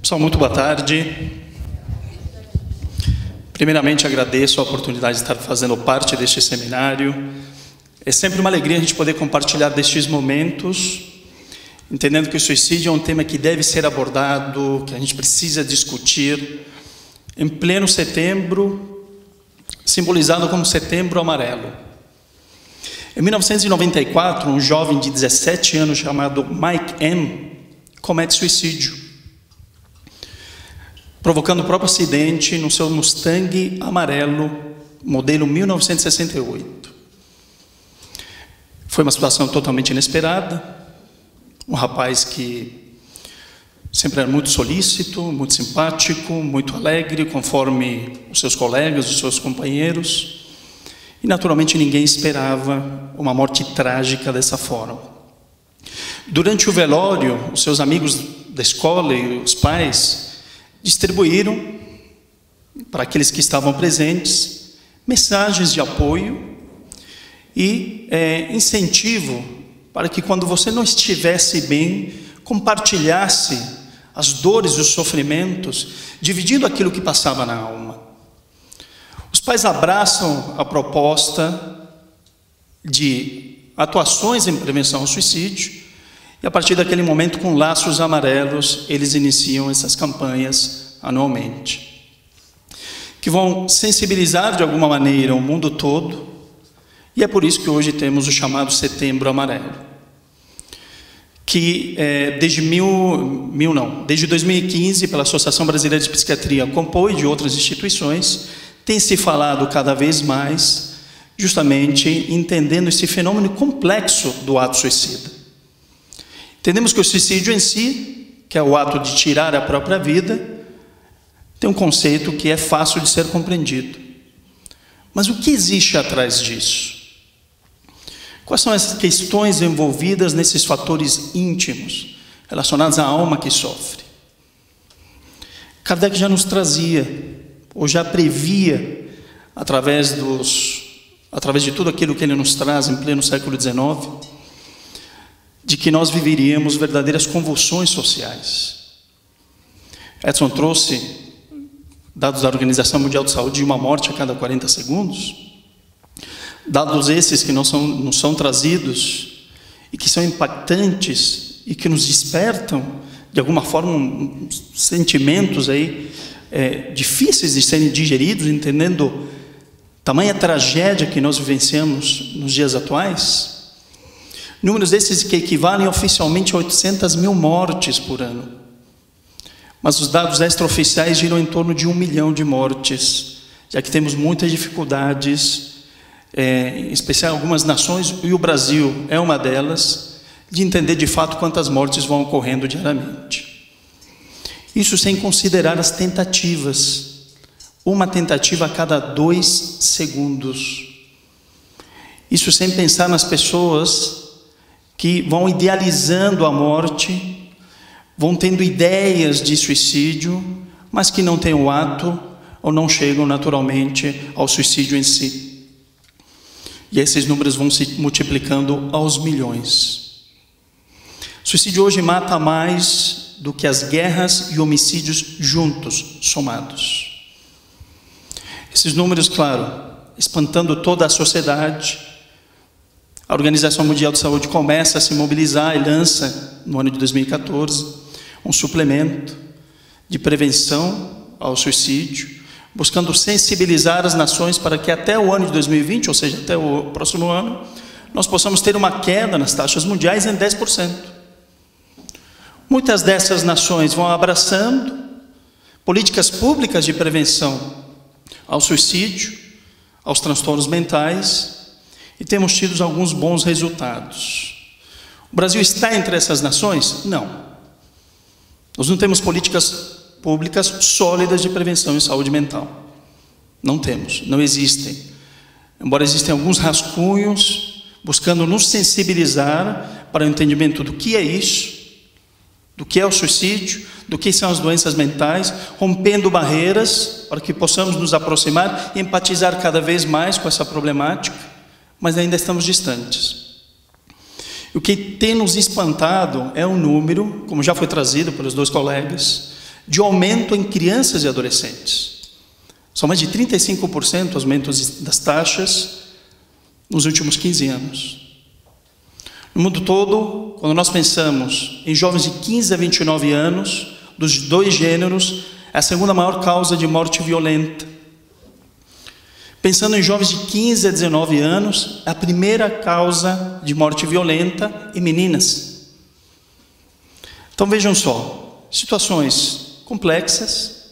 Pessoal, muito boa tarde. Primeiramente, agradeço a oportunidade de estar fazendo parte deste seminário. É sempre uma alegria a gente poder compartilhar destes momentos, entendendo que o suicídio é um tema que deve ser abordado, que a gente precisa discutir, em pleno setembro, simbolizado como Setembro Amarelo. Em 1994, um jovem de 17 anos chamado Mike M. comete suicídio, provocando o próprio acidente no seu Mustang amarelo, modelo 1968. Foi uma situação totalmente inesperada. Um rapaz que sempre era muito solícito, muito simpático, muito alegre, conforme os seus colegas, os seus companheiros. E, naturalmente, ninguém esperava uma morte trágica dessa forma. Durante o velório, os seus amigos da escola e os pais distribuíram para aqueles que estavam presentes mensagens de apoio e incentivo para que, quando você não estivesse bem, compartilhasse as dores e os sofrimentos, dividindo aquilo que passava na alma. Os pais abraçam a proposta de atuações em prevenção ao suicídio e, a partir daquele momento, com laços amarelos, eles iniciam essas campanhas anualmente, que vão sensibilizar de alguma maneira o mundo todo, e é por isso que hoje temos o chamado Setembro Amarelo, que desde 2015, pela Associação Brasileira de Psiquiatria, Compô e de outras instituições, tem se falado cada vez mais, justamente entendendo esse fenômeno complexo do ato suicida. Entendemos que o suicídio em si, que é o ato de tirar a própria vida, tem um conceito que é fácil de ser compreendido. Mas o que existe atrás disso? Quais são as questões envolvidas nesses fatores íntimos, relacionados à alma que sofre? Kardec já nos trazia, ou já previa, através de tudo aquilo que ele nos traz em pleno século XIX, de que nós viveríamos verdadeiras convulsões sociais. Edson trouxe dados da Organização Mundial de Saúde de uma morte a cada 40 segundos, dados esses que não são trazidos e que são impactantes e que nos despertam, de alguma forma, sentimentos difíceis de serem digeridos, entendendo tamanha tragédia que nós vivenciamos nos dias atuais. Números desses que equivalem oficialmente a 800 mil mortes por ano. Mas os dados extraoficiais giram em torno de 1 milhão de mortes, já que temos muitas dificuldades, em especial algumas nações, e o Brasil é uma delas, de entender de fato quantas mortes vão ocorrendo diariamente. Isso sem considerar as tentativas, uma tentativa a cada 2 segundos. Isso sem pensar nas pessoas que vão idealizando a morte, vão tendo ideias de suicídio, mas que não têm o ato ou não chegam naturalmente ao suicídio em si. E esses números vão se multiplicando aos milhões. O suicídio hoje mata mais do que as guerras e homicídios juntos, somados. Esses números, claro, espantando toda a sociedade. A Organização Mundial de Saúde começa a se mobilizar e lança, no ano de 2014, um suplemento de prevenção ao suicídio, buscando sensibilizar as nações para que até o ano de 2020, ou seja, até o próximo ano, nós possamos ter uma queda nas taxas mundiais em 10%. Muitas dessas nações vão abraçando políticas públicas de prevenção ao suicídio, aos transtornos mentais, e temos tido alguns bons resultados. O Brasil está entre essas nações? Não. Nós não temos políticas públicas sólidas de prevenção em saúde mental. Não temos, não existem. Embora existem alguns rascunhos buscando nos sensibilizar para o entendimento do que é isso, do que é o suicídio, do que são as doenças mentais, rompendo barreiras para que possamos nos aproximar e empatizar cada vez mais com essa problemática, mas ainda estamos distantes. O que tem nos espantado é o número, como já foi trazido pelos dois colegas, de aumento em crianças e adolescentes. São mais de 35% os aumentos das taxas nos últimos 15 anos. No mundo todo, quando nós pensamos em jovens de 15 a 29 anos, dos dois gêneros, é a segunda maior causa de morte violenta. Pensando em jovens de 15 a 19 anos, é a primeira causa de morte violenta em meninas. Então vejam só, situações complexas,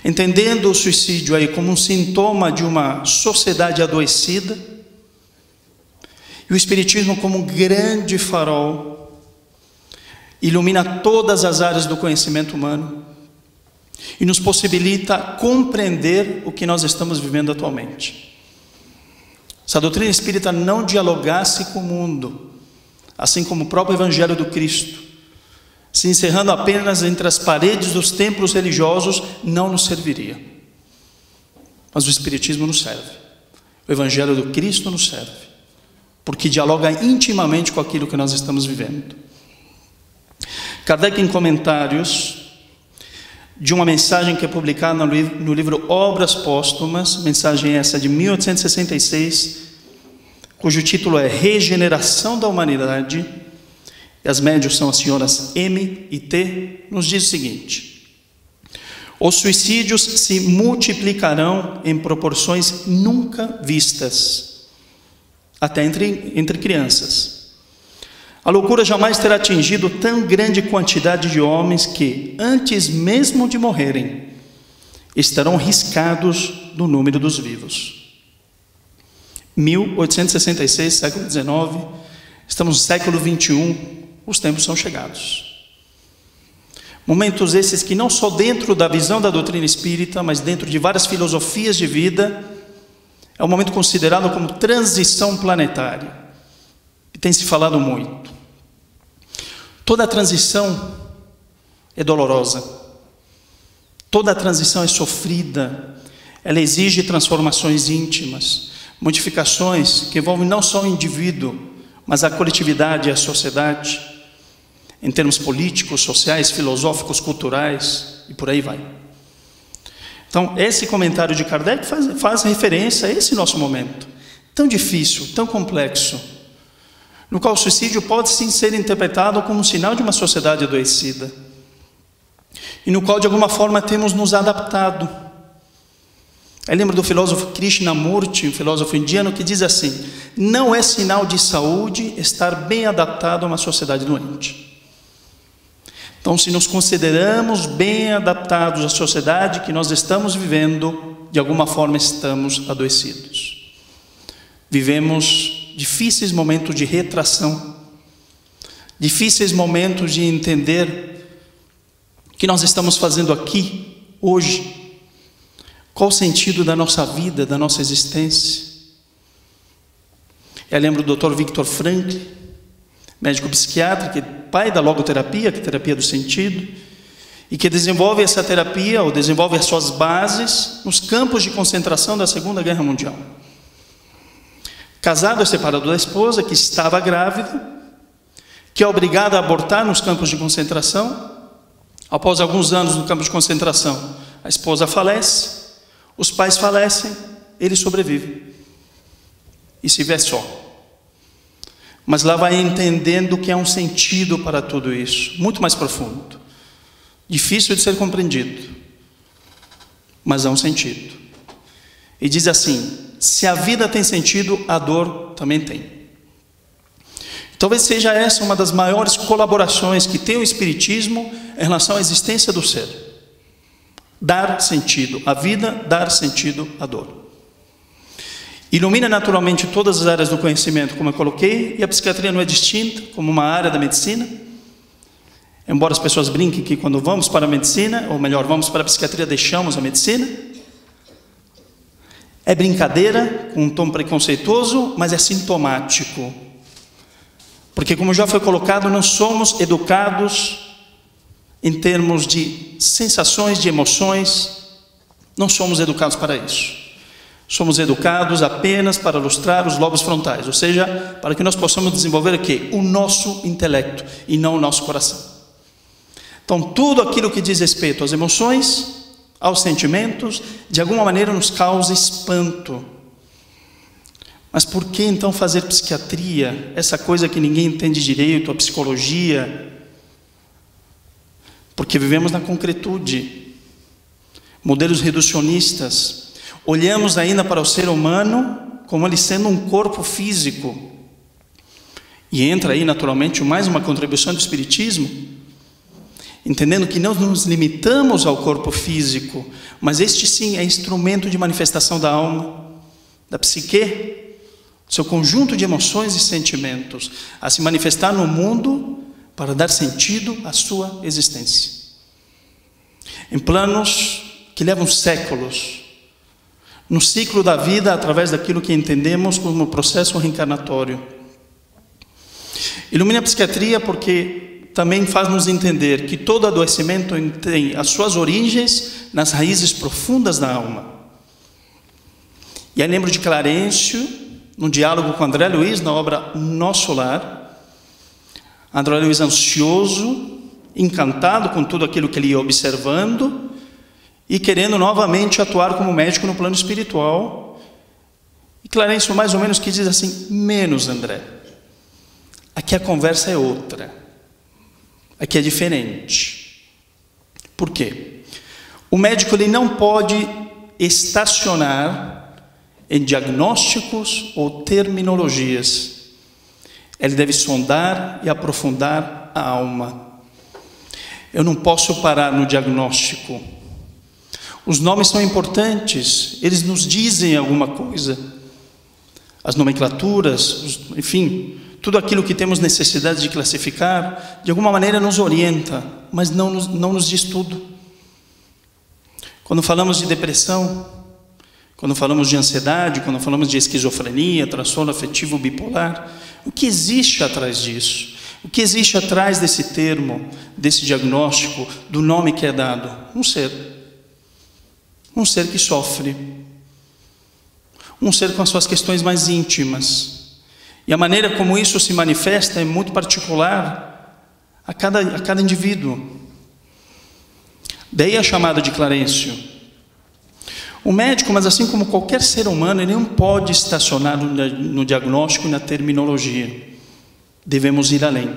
entendendo o suicídio aí como um sintoma de uma sociedade adoecida, e o Espiritismo como um grande farol, ilumina todas as áreas do conhecimento humano e nos possibilita compreender o que nós estamos vivendo atualmente. Se a doutrina espírita não dialogasse com o mundo, assim como o próprio Evangelho do Cristo, se encerrando apenas entre as paredes dos templos religiosos, não nos serviria. Mas o Espiritismo nos serve, o Evangelho do Cristo nos serve, porque dialoga intimamente com aquilo que nós estamos vivendo. Kardec, em comentários de uma mensagem que é publicada no livro Obras Póstumas, mensagem essa de 1866, cujo título é Regeneração da Humanidade, e as médiuns são as senhoras M e T, nos diz o seguinte: os suicídios se multiplicarão em proporções nunca vistas, até entre crianças. A loucura jamais terá atingido tão grande quantidade de homens que, antes mesmo de morrerem, estarão riscados no número dos vivos. 1866, século XIX, estamos no século XXI, os tempos são chegados. Momentos esses que não só dentro da visão da doutrina espírita, mas dentro de várias filosofias de vida, é um momento considerado como transição planetária, e tem se falado muito. Toda transição é dolorosa, toda transição é sofrida, ela exige transformações íntimas, modificações que envolvem não só o indivíduo, mas a coletividade e a sociedade, em termos políticos, sociais, filosóficos, culturais, e por aí vai. Então, esse comentário de Kardec faz referência a esse nosso momento, tão difícil, tão complexo, no qual o suicídio pode sim ser interpretado como um sinal de uma sociedade adoecida, e no qual de alguma forma temos nos adaptado. Eu lembro do filósofo Krishnamurti, um filósofo indiano, que diz assim: não é sinal de saúde estar bem adaptado a uma sociedade doente. Então, se nos consideramos bem adaptados à sociedade que nós estamos vivendo, de alguma forma estamos adoecidos. Vivemos difíceis momentos de retração, difíceis momentos de entender o que nós estamos fazendo aqui, hoje. Qual o sentido da nossa vida, da nossa existência? Eu lembro do Dr. Viktor Frankl, médico psiquiatra, que é pai da logoterapia, que é a terapia do sentido, e que desenvolve essa terapia, ou desenvolve as suas bases, nos campos de concentração da Segunda Guerra Mundial. Casado e separado da esposa, que estava grávida, que é obrigada a abortar nos campos de concentração. Após alguns anos no campo de concentração, a esposa falece, os pais falecem, ele sobrevive e se vê só. Mas lá vai entendendo que há um sentido para tudo isso, muito mais profundo, difícil de ser compreendido, mas há um sentido. E diz assim: se a vida tem sentido, a dor também tem. Talvez seja essa uma das maiores colaborações que tem o Espiritismo em relação à existência do ser. Dar sentido à vida, dar sentido à dor. Ilumina naturalmente todas as áreas do conhecimento, como eu coloquei, e a psiquiatria não é distinta como uma área da medicina. Embora as pessoas brinquem que quando vamos para a medicina, ou melhor, vamos para a psiquiatria, deixamos a medicina. É brincadeira, com um tom preconceituoso, mas é sintomático. Porque, como já foi colocado, não somos educados em termos de sensações, de emoções, não somos educados para isso. Somos educados apenas para lustrar os lobos frontais, ou seja, para que nós possamos desenvolver aqui o nosso intelecto e não o nosso coração. Então, tudo aquilo que diz respeito às emoções, aos sentimentos, de alguma maneira nos causa espanto. Mas por que então fazer psiquiatria? Essa coisa que ninguém entende direito, a psicologia? Porque vivemos na concretude. Modelos reducionistas. Olhamos ainda para o ser humano como ele sendo um corpo físico. E entra aí naturalmente mais uma contribuição do Espiritismo, entendendo que não nos limitamos ao corpo físico, mas este sim é instrumento de manifestação da alma, da psique, seu conjunto de emoções e sentimentos, a se manifestar no mundo para dar sentido à sua existência. Em planos que levam séculos, no ciclo da vida, através daquilo que entendemos como processo reencarnatório. Ilumina a psiquiatria porque também faz-nos entender que todo adoecimento tem as suas origens nas raízes profundas da alma. E aí lembro de Clarencio, num diálogo com André Luiz, na obra Nosso Lar. André Luiz ansioso, encantado com tudo aquilo que ele ia observando e querendo novamente atuar como médico no plano espiritual. E Clarencio mais ou menos que diz assim: menos, André, aqui a conversa é outra, aqui é diferente. Por quê? O médico ele não pode estacionar em diagnósticos ou terminologias. Ele deve sondar e aprofundar a alma. Eu não posso parar no diagnóstico. Os nomes são importantes, eles nos dizem alguma coisa. As nomenclaturas, enfim, tudo aquilo que temos necessidade de classificar, de alguma maneira nos orienta, mas não nos diz tudo. Quando falamos de depressão, quando falamos de ansiedade, quando falamos de esquizofrenia, transtorno afetivo bipolar, o que existe atrás disso? O que existe atrás desse termo, desse diagnóstico, do nome que é dado? Um ser que sofre, um ser com as suas questões mais íntimas. E a maneira como isso se manifesta é muito particular a cada indivíduo. Daí a chamada de Clarencio. O médico, mas assim como qualquer ser humano, ele não pode estacionar no diagnóstico e na terminologia. Devemos ir além.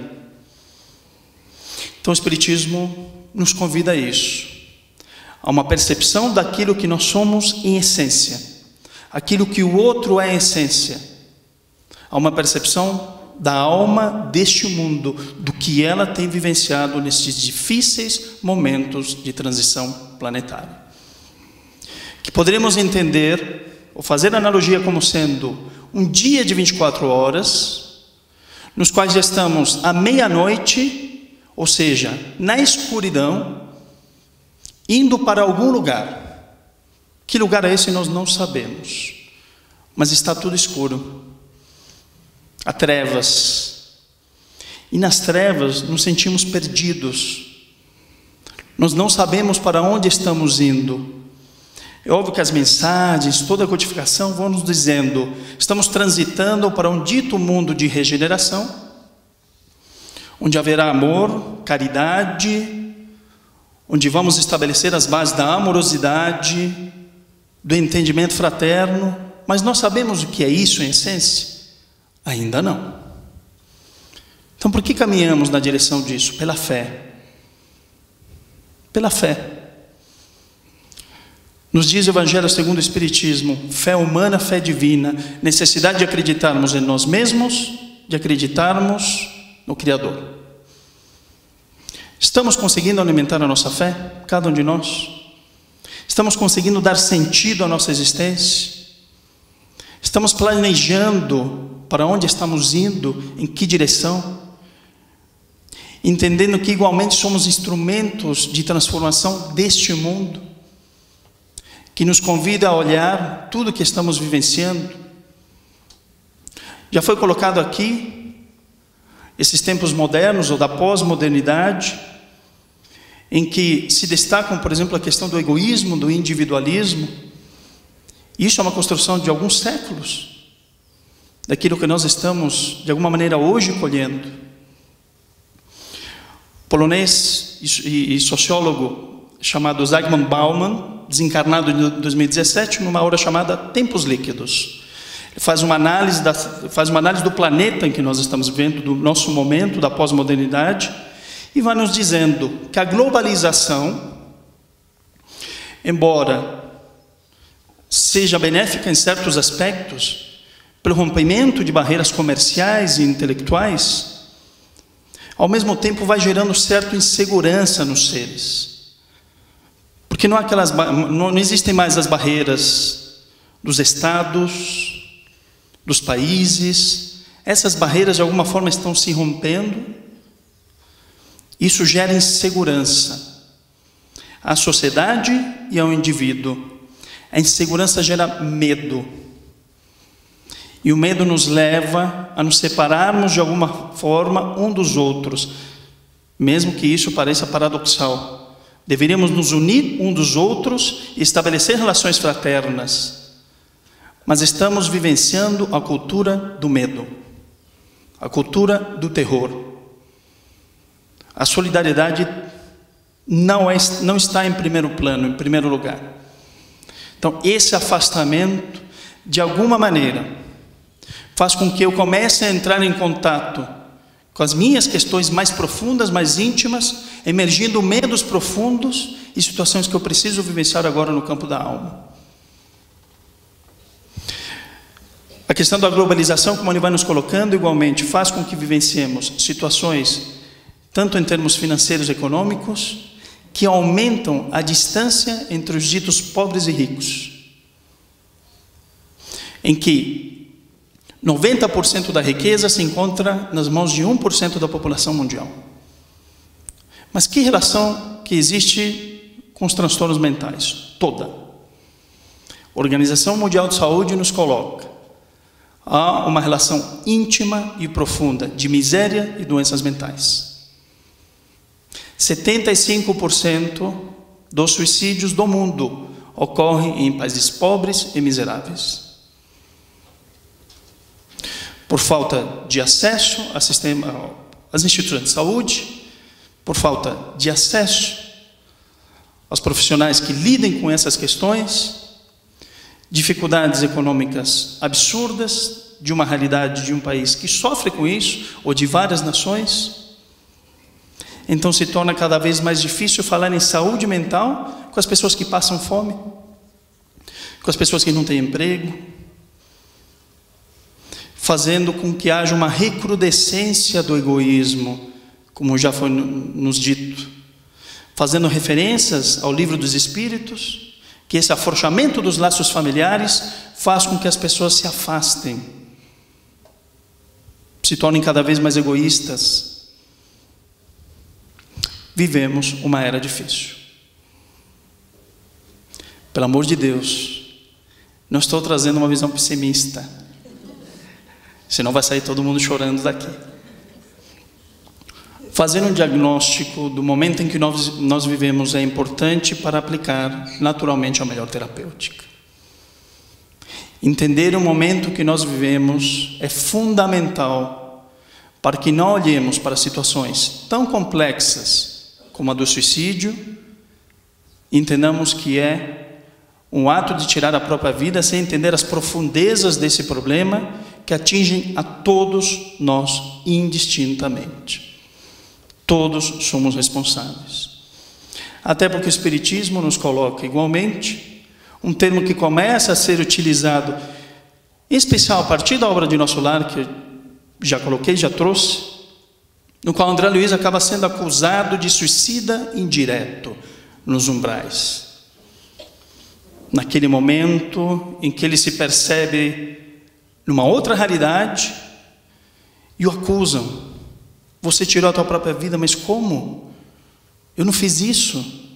Então o Espiritismo nos convida a isso. A uma percepção daquilo que nós somos em essência. Aquilo que o outro é em essência. A uma percepção da alma deste mundo, do que ela tem vivenciado nesses difíceis momentos de transição planetária. Que poderíamos entender, ou fazer analogia como sendo um dia de 24 horas, nos quais já estamos à meia-noite, ou seja, na escuridão, indo para algum lugar. Que lugar é esse nós não sabemos, mas está tudo escuro. Há trevas, e nas trevas nos sentimos perdidos. Nós não sabemos para onde estamos indo. É óbvio que as mensagens, toda a codificação vão nos dizendo: estamos transitando para um dito mundo de regeneração, onde haverá amor, caridade, onde vamos estabelecer as bases da amorosidade, do entendimento fraterno. Mas nós sabemos o que é isso em essência? Ainda não. Então por que caminhamos na direção disso? Pela fé. Pela fé. Nos diz o Evangelho segundo o Espiritismo: fé humana, fé divina, necessidade de acreditarmos em nós mesmos, de acreditarmos no Criador. Estamos conseguindo alimentar a nossa fé, cada um de nós? Estamos conseguindo dar sentido à nossa existência? Estamos planejando para onde estamos indo, em que direção? Entendendo que igualmente somos instrumentos de transformação deste mundo, que nos convida a olhar tudo que estamos vivenciando. Já foi colocado aqui esses tempos modernos ou da pós-modernidade, em que se destacam, por exemplo, a questão do egoísmo, do individualismo. Isso é uma construção de alguns séculos, daquilo que nós estamos, de alguma maneira, hoje colhendo. O polonês e sociólogo chamado Zygmunt Bauman, desencarnado em 2017, numa obra chamada Tempos Líquidos. Ele faz uma análise do planeta em que nós estamos vivendo, do nosso momento, da pós-modernidade, e vai nos dizendo que a globalização, embora seja benéfica em certos aspectos, pelo rompimento de barreiras comerciais e intelectuais, ao mesmo tempo vai gerando certa insegurança nos seres. Porque não existem mais as barreiras dos estados, dos países. Essas barreiras de alguma forma estão se rompendo. Isso gera insegurança à sociedade e ao indivíduo. A insegurança gera medo. E o medo nos leva a nos separarmos de alguma forma um dos outros, mesmo que isso pareça paradoxal. Deveríamos nos unir um dos outros e estabelecer relações fraternas, mas estamos vivenciando a cultura do medo, a cultura do terror. A solidariedade não está em primeiro plano, em primeiro lugar. Então, esse afastamento, de alguma maneira, faz com que eu comece a entrar em contato com as minhas questões mais profundas, mais íntimas, emergindo medos profundos e situações que eu preciso vivenciar agora no campo da alma. A questão da globalização, como ele vai nos colocando, igualmente faz com que vivenciemos situações, tanto em termos financeiros e econômicos, que aumentam a distância entre os ditos pobres e ricos, em que 90% da riqueza se encontra nas mãos de 1% da população mundial. Mas que relação que existe com os transtornos mentais? Toda. A Organização Mundial de Saúde nos coloca: há uma relação íntima e profunda de miséria e doenças mentais. 75% dos suicídios do mundo ocorrem em países pobres e miseráveis, por falta de acesso às instituições de saúde, por falta de acesso aos profissionais que lidem com essas questões, dificuldades econômicas absurdas de uma realidade de um país que sofre com isso, ou de várias nações. Então se torna cada vez mais difícil falar em saúde mental com as pessoas que passam fome, com as pessoas que não têm emprego, fazendo com que haja uma recrudescência do egoísmo, como já foi nos dito, fazendo referências ao Livro dos Espíritos, que esse afrouxamento dos laços familiares faz com que as pessoas se afastem, se tornem cada vez mais egoístas. Vivemos uma era difícil. Pelo amor de Deus, não estou trazendo uma visão pessimista, senão vai sair todo mundo chorando daqui. Fazer um diagnóstico do momento em que nós vivemos é importante para aplicar naturalmente a melhor terapêutica. Entender o momento que nós vivemos é fundamental para que não olhemos para situações tão complexas como a do suicídio e entendamos que é um ato de tirar a própria vida sem entender as profundezas desse problema que atingem a todos nós indistintamente. Todos somos responsáveis. Até porque o Espiritismo nos coloca igualmente um termo que começa a ser utilizado, em especial a partir da obra de Nosso Lar, que eu já coloquei, já trouxe, no qual André Luiz acaba sendo acusado de suicida indireto nos umbrais. Naquele momento em que ele se percebe numa outra realidade e o acusam: você tirou a tua própria vida, mas como? Eu não fiz isso.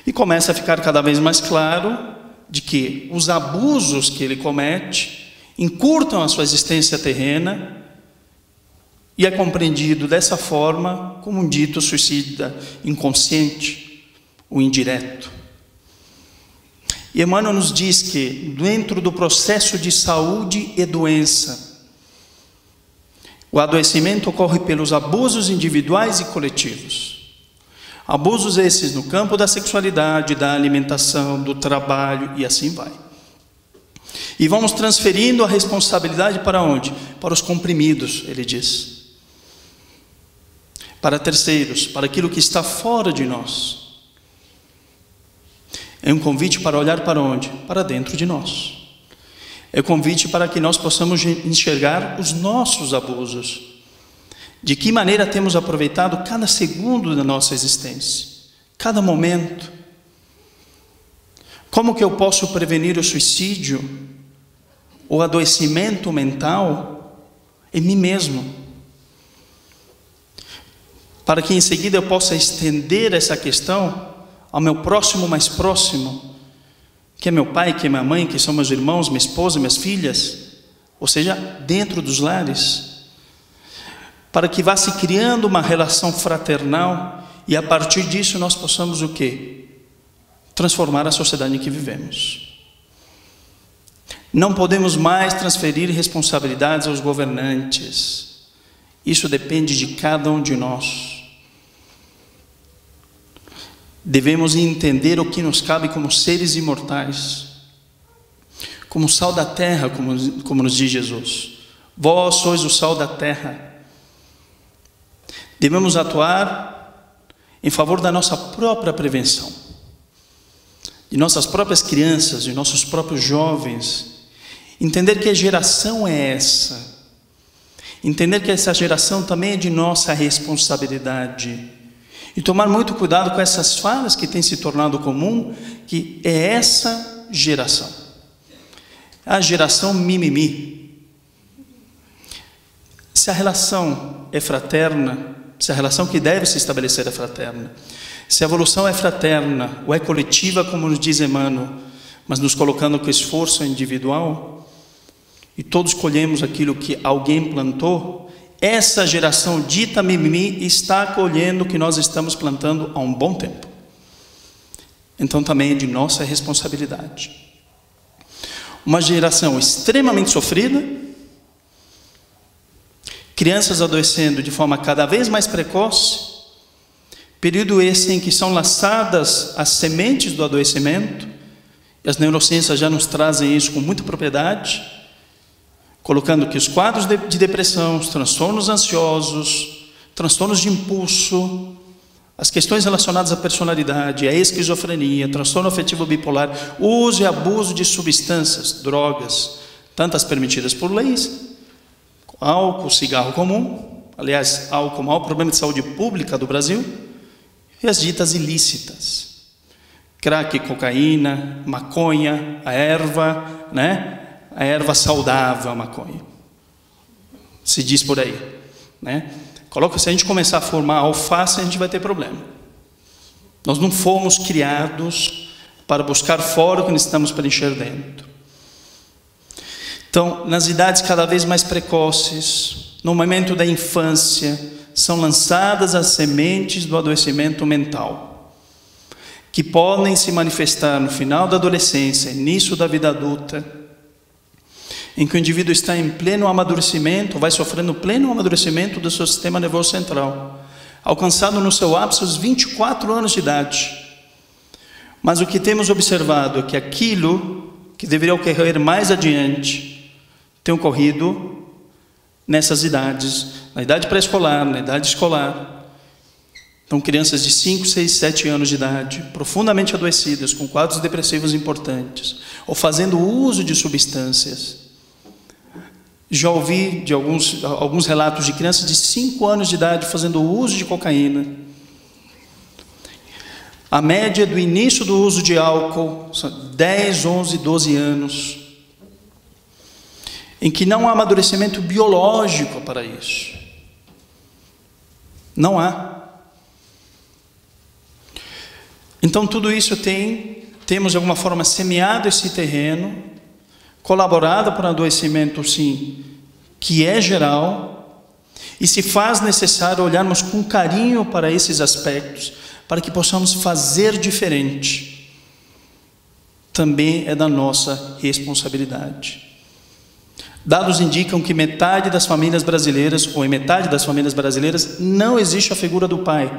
E começa a ficar cada vez mais claro de que os abusos que ele comete encurtam a sua existência terrena, e é compreendido dessa forma como um dito suicida inconsciente, o indireto. E Emmanuel nos diz que dentro do processo de saúde e doença, o adoecimento ocorre pelos abusos individuais e coletivos. Abusos esses no campo da sexualidade, da alimentação, do trabalho e assim vai. E vamos transferindo a responsabilidade para onde? Para os comprimidos, ele diz. Para terceiros, para aquilo que está fora de nós. É um convite para olhar para onde? Para dentro de nós. É um convite para que nós possamos enxergar os nossos abusos. De que maneira temos aproveitado cada segundo da nossa existência, cada momento. Como que eu posso prevenir o suicídio, o adoecimento mental em mim mesmo? Para que em seguida eu possa estender essa questão ao meu próximo mais próximo, que é meu pai, que é minha mãe, que são meus irmãos, minha esposa, minhas filhas, ou seja, dentro dos lares. Para que vá se criando uma relação fraternal e a partir disso nós possamos o quê? Transformar a sociedade em que vivemos. Não podemos mais transferir responsabilidades aos governantes. Isso depende de cada um de nós. Devemos entender o que nos cabe como seres imortais, como sal da terra, como nos diz Jesus. Vós sois o sal da terra. Devemos atuar em favor da nossa própria prevenção, de nossas próprias crianças, de nossos próprios jovens. Entender que geração é essa. Entender que essa geração também é de nossa responsabilidade. E tomar muito cuidado com essas falas que têm se tornado comum, que é essa geração. A geração mimimi. Se a relação é fraterna, se a relação que deve se estabelecer é fraterna, se a evolução é fraterna ou é coletiva, como nos diz Emmanuel, mas nos colocando com esforço individual, e todos colhemos aquilo que alguém plantou, essa geração dita mimimi está colhendo o que nós estamos plantando há um bom tempo. Então também é de nossa responsabilidade. Uma geração extremamente sofrida, crianças adoecendo de forma cada vez mais precoce, período esse em que são lançadas as sementes do adoecimento, e as neurociências já nos trazem isso com muita propriedade, colocando que os quadros de depressão, os transtornos ansiosos, transtornos de impulso, as questões relacionadas à personalidade, à esquizofrenia, transtorno afetivo bipolar, uso e abuso de substâncias, drogas, tantas permitidas por leis, álcool, cigarro comum, aliás, álcool, o maior problema de saúde pública do Brasil, e as ditas ilícitas, crack, cocaína, maconha, a erva, né? A erva saudável, a maconha, se diz por aí, né? Coloca, se a gente começar a formar alface, a gente vai ter problema. Nós não fomos criados para buscar fora o que necessitamos para encher dentro. Então, nas idades cada vez mais precoces, no momento da infância, são lançadas as sementes do adoecimento mental, que podem se manifestar no final da adolescência, início da vida adulta, em que o indivíduo está em pleno amadurecimento, vai sofrendo pleno amadurecimento do seu sistema nervoso central, alcançado no seu ápice os 24 anos de idade. Mas o que temos observado é que aquilo que deveria ocorrer mais adiante tem ocorrido nessas idades, na idade pré-escolar, na idade escolar. Então, crianças de 5, 6, 7 anos de idade, profundamente adoecidas, com quadros depressivos importantes, ou fazendo uso de substâncias. Já ouvi de alguns relatos de crianças de 5 anos de idade fazendo uso de cocaína. A média do início do uso de álcool são 10, 11, 12 anos, em que não há amadurecimento biológico para isso. Não há. Então tudo isso temos de alguma forma semeado esse terreno, colaborado para um adoecimento, sim, que é geral, e se faz necessário olharmos com carinho para esses aspectos, para que possamos fazer diferente. Também é da nossa responsabilidade. Dados indicam que metade das famílias brasileiras, ou em metade das famílias brasileiras, não existe a figura do pai,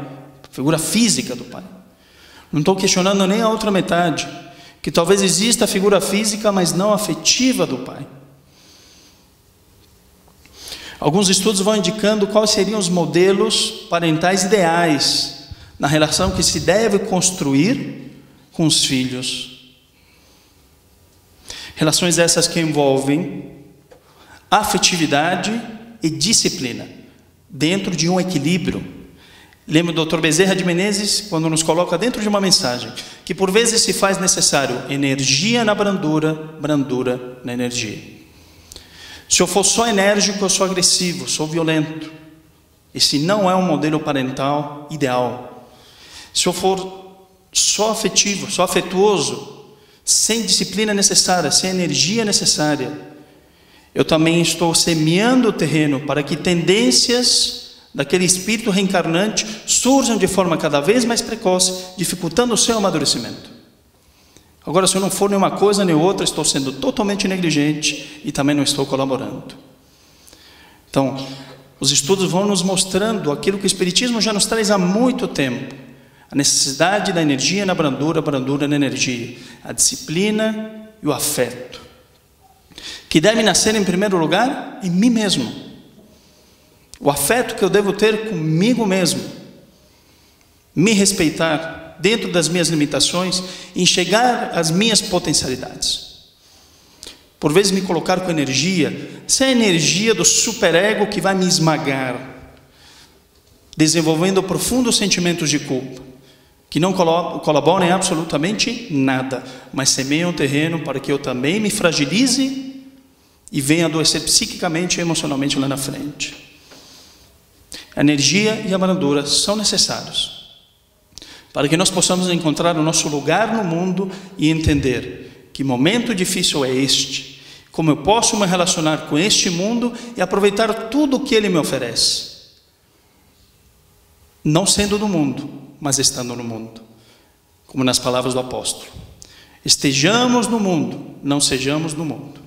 figura física do Pai. Não estou questionando nem a outra metade, que talvez exista a figura física, mas não afetiva do Pai. Alguns estudos vão indicando quais seriam os modelos parentais ideais na relação que se deve construir com os filhos. Relações essas que envolvem afetividade e disciplina, dentro de um equilíbrio. Lembra do Dr. Bezerra de Menezes, quando nos coloca dentro de uma mensagem, que por vezes se faz necessário energia na brandura, brandura na energia. Se eu for só enérgico, eu sou agressivo, sou violento. Esse não é um modelo parental ideal. Se eu for só afetivo, só afetuoso, sem disciplina necessária, sem energia necessária, eu também estou semeando o terreno para que tendências daquele espírito reencarnante surjam de forma cada vez mais precoce, dificultando o seu amadurecimento. Agora, se eu não for nenhuma coisa nem outra, estou sendo totalmente negligente e também não estou colaborando. Então, os estudos vão nos mostrando aquilo que o Espiritismo já nos traz há muito tempo: a necessidade da energia na brandura, brandura na energia, a disciplina e o afeto, que deve nascer em primeiro lugar em mim mesmo. O afeto que eu devo ter comigo mesmo, me respeitar dentro das minhas limitações, enxergar as minhas potencialidades. Por vezes me colocar com energia, sem a energia do superego que vai me esmagar, desenvolvendo profundos sentimentos de culpa, que não colaboram em absolutamente nada, mas semeiam o terreno para que eu também me fragilize e venha adoecer psiquicamente e emocionalmente lá na frente. A energia e a brandura são necessários para que nós possamos encontrar o nosso lugar no mundo e entender que momento difícil é este, como eu posso me relacionar com este mundo e aproveitar tudo o que ele me oferece, não sendo do mundo, mas estando no mundo, como nas palavras do apóstolo: estejamos no mundo, não sejamos do mundo,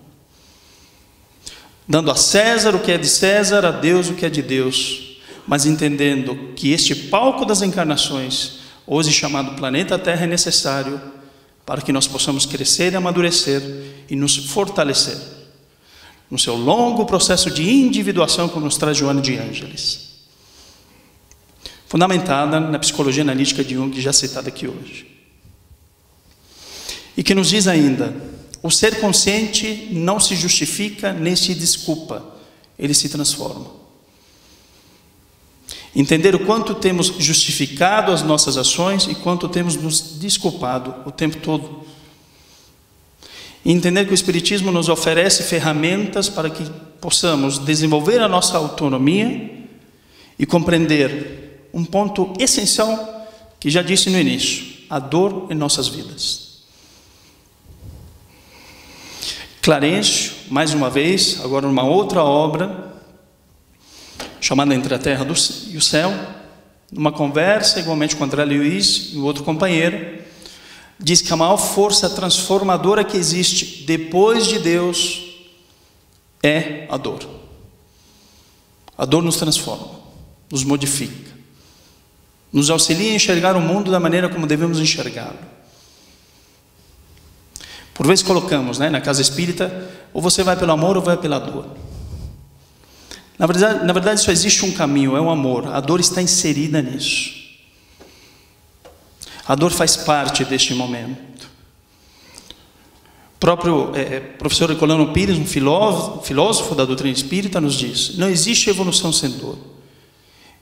dando a César o que é de César, a Deus o que é de Deus, mas entendendo que este palco das encarnações, hoje chamado planeta Terra, é necessário para que nós possamos crescer e amadurecer e nos fortalecer no seu longo processo de individuação, como nos traz Joana de Ângeles, fundamentada na psicologia analítica de Jung, já citada aqui hoje, e que nos diz ainda: o ser consciente não se justifica nem se desculpa, ele se transforma. Entender o quanto temos justificado as nossas ações e quanto temos nos desculpado o tempo todo. E entender que o Espiritismo nos oferece ferramentas para que possamos desenvolver a nossa autonomia e compreender um ponto essencial que já disse no início: a dor em nossas vidas. Clarencio, mais uma vez, agora numa outra obra, chamada Entre a Terra e o Céu, numa conversa igualmente com André Luiz e o outro companheiro, diz que a maior força transformadora que existe depois de Deus é a dor. A dor nos transforma, nos modifica, nos auxilia a enxergar o mundo da maneira como devemos enxergá-lo. Por vezes colocamos, na casa espírita, ou você vai pelo amor ou vai pela dor. Na verdade só existe um caminho, é o amor. A dor está inserida nisso. A dor faz parte deste momento. O próprio professor Herculano Pires, um filósofo da doutrina espírita, nos diz: não existe evolução sem dor.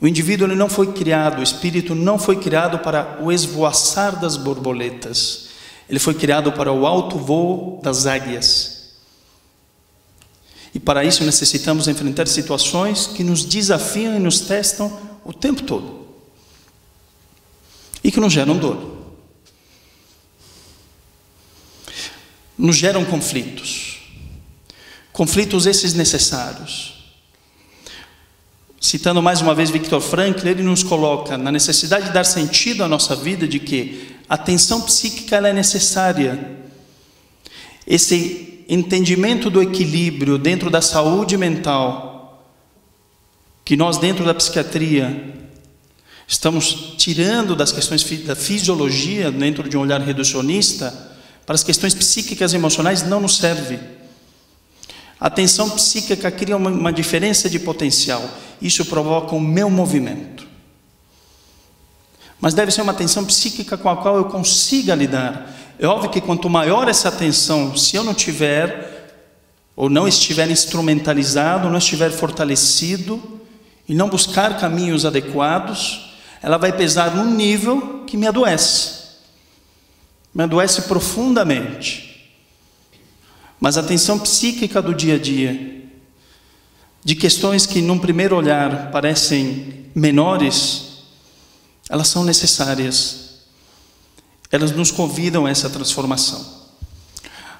O indivíduo ele não foi criado, o espírito não foi criado para o esvoaçar das borboletas. Ele foi criado para o alto voo das águias. E para isso necessitamos enfrentar situações que nos desafiam e nos testam o tempo todo. E que nos geram dor. Nos geram conflitos. Conflitos esses necessários. Citando mais uma vez Viktor Frankl, ele nos coloca na necessidade de dar sentido à nossa vida, de que a tensão psíquica ela é necessária. Esse entendimento do equilíbrio dentro da saúde mental, que nós dentro da psiquiatria Estamos tirando das questões da fisiologia, dentro de um olhar reducionista, para as questões psíquicas e emocionais, não nos serve. A tensão psíquica cria uma diferença de potencial. Isso provoca o meu movimento. Mas deve ser uma tensão psíquica com a qual eu consiga lidar. É óbvio que quanto maior essa tensão, se eu não tiver, ou não estiver instrumentalizado, não estiver fortalecido, e não buscar caminhos adequados, ela vai pesar num nível que me adoece. Me adoece profundamente. Mas a tensão psíquica do dia a dia, de questões que num primeiro olhar parecem menores, elas são necessárias. Elas nos convidam a essa transformação.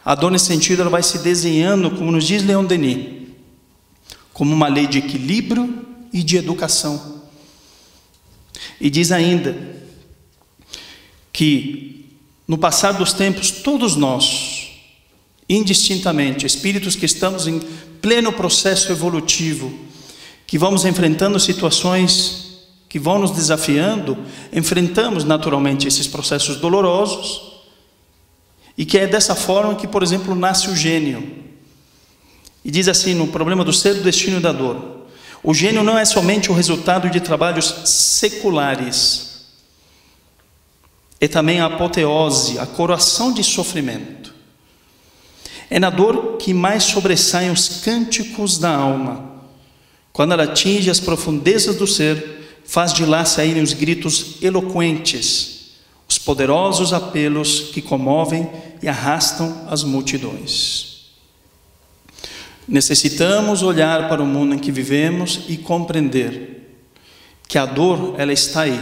A dor nesse sentido, ela vai se desenhando, como nos diz Leon Denis, como uma lei de equilíbrio e de educação. E diz ainda que no passar dos tempos, todos nós, indistintamente, espíritos que estamos em pleno processo evolutivo, que vamos enfrentando situações que vão nos desafiando, enfrentamos naturalmente esses processos dolorosos, e que é dessa forma que, por exemplo, nasce o gênio. E diz assim, no problema do ser, do destino e da dor: o gênio não é somente o resultado de trabalhos seculares, é também a apoteose, a coroação de sofrimento. É na dor que mais sobressaem os cânticos da alma. Quando ela atinge as profundezas do ser, faz de lá saírem os gritos eloquentes, os poderosos apelos que comovem e arrastam as multidões. Necessitamos olhar para o mundo em que vivemos e compreender que a dor, ela está aí.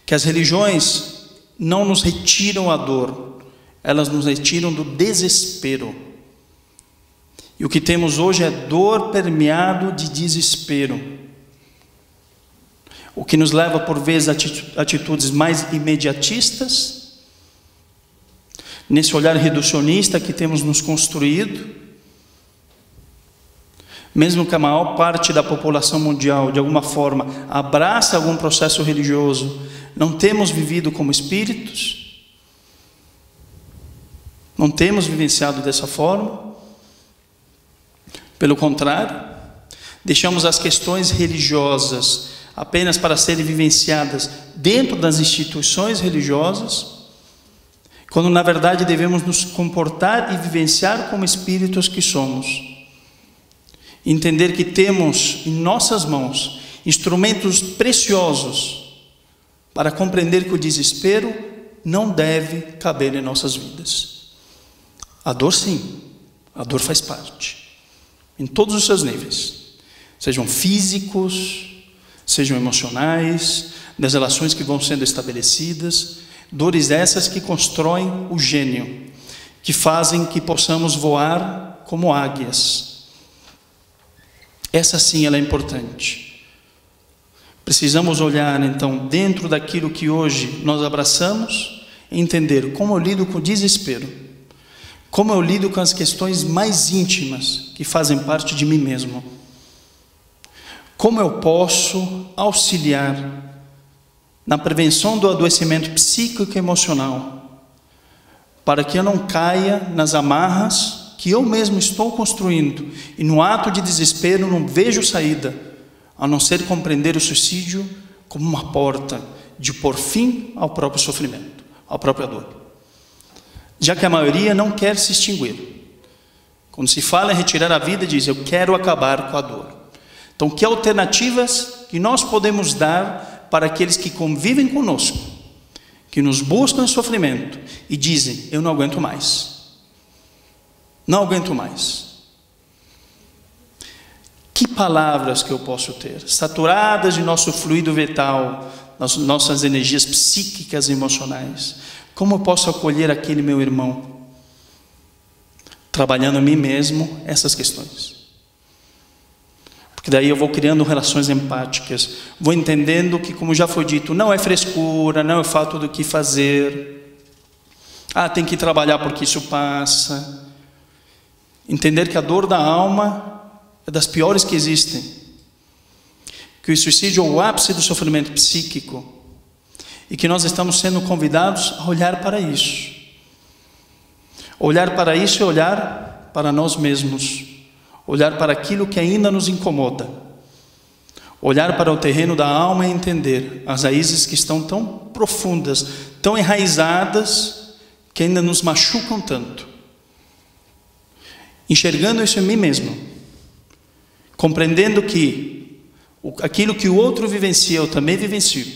Que as religiões não nos retiram a dor, elas nos retiram do desespero. E o que temos hoje é dor permeado de desespero, o que nos leva por vezes a atitudes mais imediatistas, nesse olhar reducionista que temos nos construído. Mesmo que a maior parte da população mundial, de alguma forma, abraça algum processo religioso, não temos vivido como espíritos, não temos vivenciado dessa forma. Pelo contrário, deixamos as questões religiosas apenas para serem vivenciadas dentro das instituições religiosas, quando na verdade devemos nos comportar e vivenciar como espíritos que somos. Entender que temos em nossas mãos instrumentos preciosos para compreender que o desespero não deve caber em nossas vidas. A dor, sim, a dor faz parte, em todos os seus níveis, sejam físicos, sejam emocionais, das relações que vão sendo estabelecidas, dores essas que constroem o gênio, que fazem que possamos voar como águias. Essa sim, ela é importante. Precisamos olhar então dentro daquilo que hoje nós abraçamos e entender como eu lido com o desespero, como eu lido com as questões mais íntimas que fazem parte de mim mesmo. Como eu posso auxiliar na prevenção do adoecimento psíquico e emocional, para que eu não caia nas amarras que eu mesmo estou construindo, e no ato de desespero não vejo saída, a não ser compreender o suicídio como uma porta de pôr fim ao próprio sofrimento, à própria dor. Já que a maioria não quer se extinguir. Quando se fala em retirar a vida, diz: eu quero acabar com a dor. Então, que alternativas que nós podemos dar para aqueles que convivem conosco, que nos buscam em sofrimento e dizem: eu não aguento mais. Não aguento mais. Que palavras que eu posso ter, saturadas de nosso fluido vital, nossas energias psíquicas e emocionais. Como eu posso acolher aquele meu irmão? Trabalhando a mim mesmo essas questões. Porque daí eu vou criando relações empáticas, vou entendendo que, como já foi dito, não é frescura, não é falta do que fazer. Tem que trabalhar porque isso passa. Entender que a dor da alma é das piores que existem. Que que o suicídio é o ápice do sofrimento psíquico e que nós estamos sendo convidados a olhar para isso. Olhar para isso é olhar para nós mesmos, olhar para aquilo que ainda nos incomoda, olhar para o terreno da alma e entender as raízes que estão tão profundas, tão enraizadas, que ainda nos machucam tanto. Enxergando isso em mim mesmo, compreendendo que aquilo que o outro vivencia, eu também vivencio.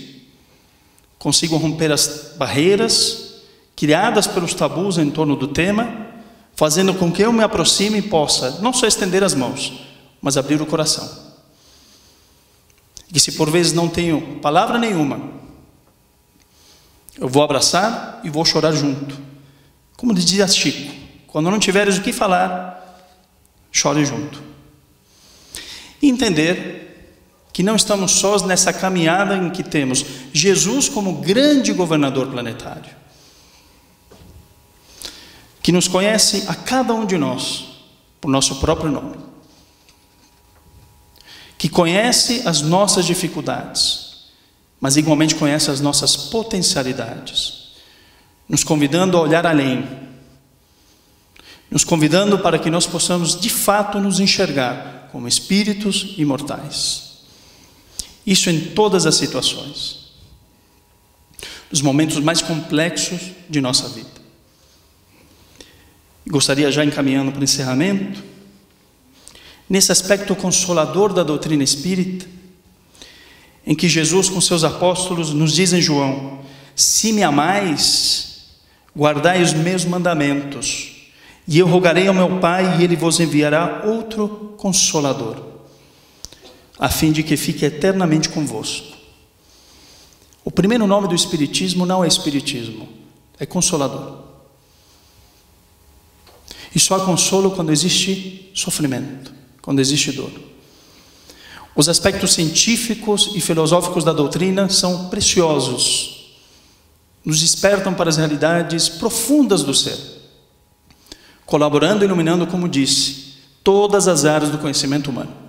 Consigo romper as barreiras criadas pelos tabus em torno do tema, fazendo com que eu me aproxime e possa não só estender as mãos, mas abrir o coração. E se por vezes não tenho palavra nenhuma, eu vou abraçar e vou chorar junto. Como dizia Chico, quando não tiveres o que falar, chore junto. E entender que não estamos sós nessa caminhada em que temos Jesus como grande governador planetário, que nos conhece a cada um de nós por nosso próprio nome, que conhece as nossas dificuldades, mas igualmente conhece as nossas potencialidades, nos convidando a olhar além, nos convidando para que nós possamos de fato nos enxergar como espíritos imortais. Isso em todas as situações, nos momentos mais complexos de nossa vida. Gostaria, já encaminhando para o encerramento, nesse aspecto consolador da doutrina espírita, em que Jesus com seus apóstolos nos diz em João: se me amais, guardai os meus mandamentos, e eu rogarei ao meu Pai, e Ele vos enviará outro Consolador, a fim de que fique eternamente convosco. O primeiro nome do Espiritismo não é Espiritismo, é Consolador. E só há consolo quando existe sofrimento, quando existe dor. Os aspectos científicos e filosóficos da doutrina são preciosos, nos despertam para as realidades profundas do ser, colaborando e iluminando, como disse, todas as áreas do conhecimento humano.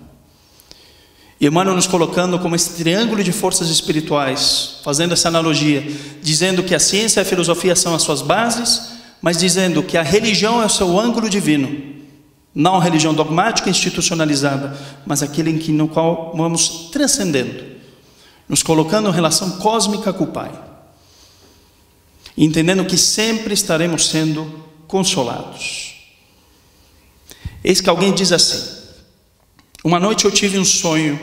E Emmanuel nos colocando como esse triângulo de forças espirituais, fazendo essa analogia, dizendo que a ciência e a filosofia são as suas bases, mas dizendo que a religião é o seu ângulo divino, não a religião dogmática institucionalizada, mas aquele no qual vamos transcendendo, nos colocando em relação cósmica com o Pai, entendendo que sempre estaremos sendo consolados. Eis que alguém diz assim: uma noite eu tive um sonho,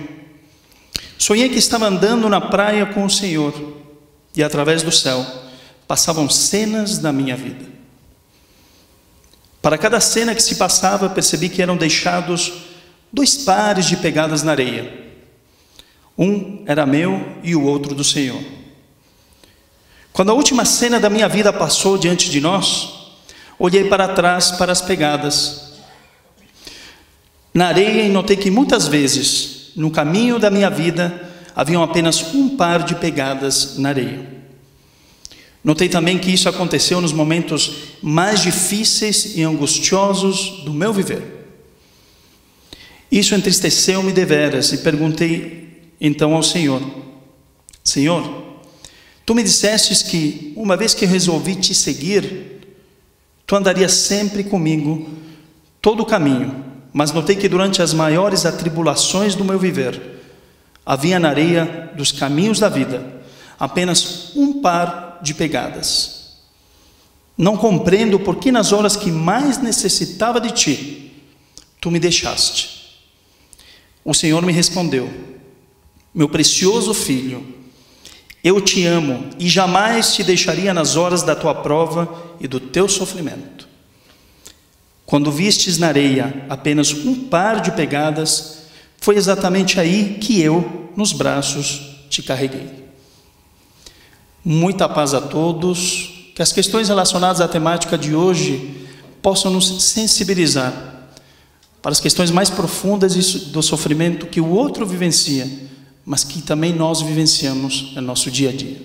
sonhei que estava andando na praia com o Senhor, e através do céu passavam cenas da minha vida. Para cada cena que se passava, percebi que eram deixados 2 pares de pegadas na areia. Um era meu e o outro do Senhor. Quando a última cena da minha vida passou diante de nós, olhei para trás para as pegadas na areia e notei que muitas vezes, no caminho da minha vida, haviam apenas um par de pegadas na areia. Notei também que isso aconteceu nos momentos mais difíceis e angustiosos do meu viver. Isso entristeceu-me deveras e perguntei então ao Senhor: Senhor, tu me dissestes que, uma vez que resolvi te seguir, tu andarias sempre comigo todo o caminho, mas notei que durante as maiores atribulações do meu viver, havia na areia dos caminhos da vida apenas um par de pegadas. Não compreendo por que nas horas que mais necessitava de ti, tu me deixaste. O Senhor me respondeu: meu precioso filho, eu te amo e jamais te deixaria nas horas da tua prova e do teu sofrimento. Quando vistes na areia apenas um par de pegadas, foi exatamente aí que eu, nos braços, te carreguei. Muita paz a todos, que as questões relacionadas à temática de hoje possam nos sensibilizar para as questões mais profundas do sofrimento que o outro vivencia, mas que também nós vivenciamos no nosso dia a dia.